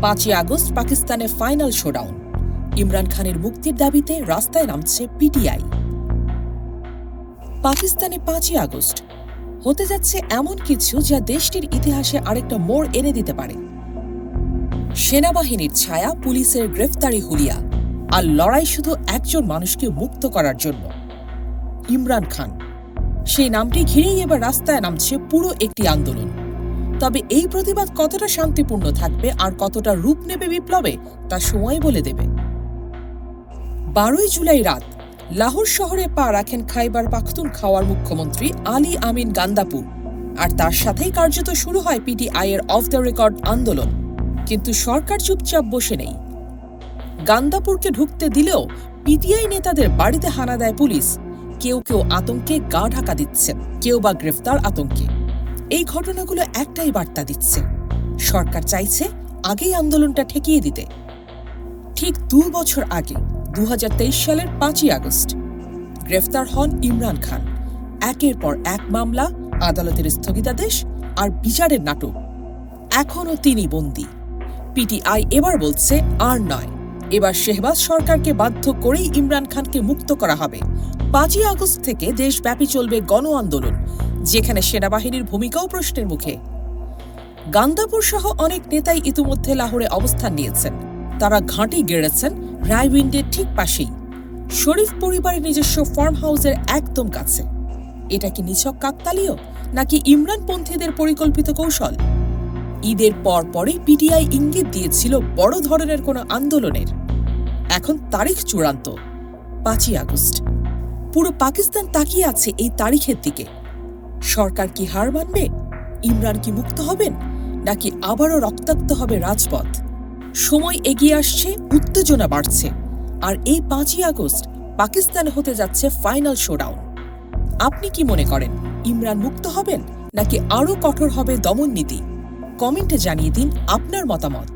5ই August পাকিস্তানে final showdown. Imran খানের মুক্তির দাবিতে রাস্তায় নামছে পিটিআই। পাকিস্তানে 5ই আগস্ট হতে যাচ্ছে এমন কিছু যা দেশটির ইতিহাসে আরেকটা মোড় এনে দিতে পারে। সেনাবাহিনীর ছায়া, পুলিশের গ্রেফতারি হুলিয়া, আর লড়াই শুধু একজন মানুষকে মুক্ত করার জন্য, ইমরান খান। সেই নামটি ঘিরেই এবার রাস্তায় নামছে পুরো একটি আন্দোলন। তবে এই প্রতিবাদ কতটা শান্তিপূর্ণ থাকবে আর কতটা রূপ নেবে বিপ্লবে, তা সময় বলে দেবে। 12ই জুলাই রাত লাহোর শহরে পা রাখেন খাইবার পাখতুনখাওয়ার মুখ্যমন্ত্রী আলী আমিন গান্দাপুর, আর তার সাথেই কার্যত শুরু হয় পিটিআই এর অফ দ্য রেকর্ড আন্দোলন। কিন্তু সরকার চুপচাপ বসে নেই। গান্দাপুরকে ঢুকতে দিলেও পিটিআই নেতাদের বাড়িতে হানা দেয় পুলিশ। কেউ কেউ আতঙ্কে গা ঢাকা দিচ্ছেন, কেউ বা গ্রেফতার আতঙ্কে। এই ঘটনাগুলো একটাই বার্তা দিচ্ছে, সরকার চাইছে আগেই আন্দোলনটা ঠেকিয়ে দিতে। ঠিক 2 বছর আগে 2023 সালের 5ই আগস্ট গ্রেফতার হন ইমরান খান। একের পর এক মামলা, আদালতের স্থগিতাদেশ আর বিচারের নাটক। এখনও তিনি বন্দী। পিটিআই এবার বলছে আর নয়, এবার শেহবাজ সরকারকে বাধ্য করেই ইমরান খানকে মুক্ত করা হবে। 5ই আগস্ট থেকে দেশব্যাপী চলবে গণ আন্দোলন, যেখানে সেনাবাহিনীর ভূমিকাও প্রশ্নের মুখে। গান্দাপুর সহ অনেক নেতাই ইতিমধ্যে লাহোরে অবস্থান নিয়েছেন। তারা ঘাঁটি গেড়েছেন রায়উইন্ডের ঠিক পাশেই, শরীফ পরিবারের নিজস্ব ফার্ম হাউসের একদম কাছে। এটা কি নিছক কাকতালীয়, নাকি ইমরানপন্থীদের পরিকল্পিত কৌশল? ঈদের পরই পিটিআই ইঙ্গিত দিয়েছিল বড় ধরনের কোনো আন্দোলনের। এখন তারিখ চূড়ান্ত, 5ই আগস্ট। পুরো পাকিস্তান তাকিয়ে আছে এই তারিখের দিকে। সরকার কি হার মানবে? ইমরান কি মুক্ত হবেন, নাকি আবারও রক্তাক্ত হবে রাজপথ? সময় এগিয়ে আসছে, উত্তেজনা বাড়ছে, আর এই 5ই আগস্ট পাকিস্তানে হতে যাচ্ছে ফাইনাল শোডাউন। আপনি কি মনে করেন, ইমরান মুক্ত হবেন, নাকি আরও কঠোর হবে দমন নীতি? কমেন্টে জানিয়ে দিন আপনার মতামত।